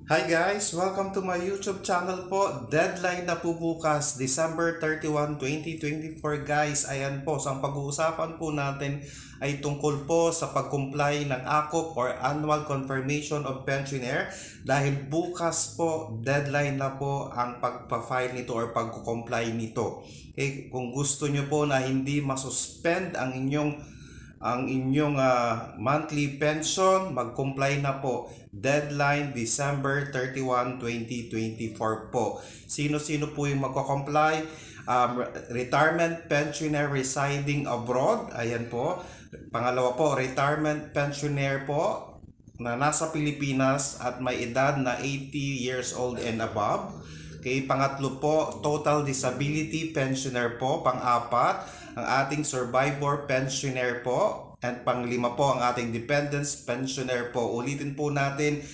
Hi guys! Welcome to my YouTube channel po. Deadline na po bukas, December 31, 2024 guys. Ayan po, so ang pag-uusapan po natin ay tungkol po sa pag-comply ng ACOP or Annual Confirmation of Pensioner. Dahil bukas po, deadline na po ang pagpa-file nito or pag-comply nito. Okay, kung gusto nyo po na hindi masuspend ang inyong monthly pension, mag-comply na po. Deadline December 31, 2024 po. Sino-sino po yung magko-comply? Retirement pensioner residing abroad. Ayan po. Pangalawa po, retirement pensioner po na nasa Pilipinas at may edad na 80 years old and above. Okay, pangatlo po, total disability pensioner po. Pang-apat, ang ating survivor pensioner po. And panglima po, ang ating dependents pensioner po. Ulitin po natin,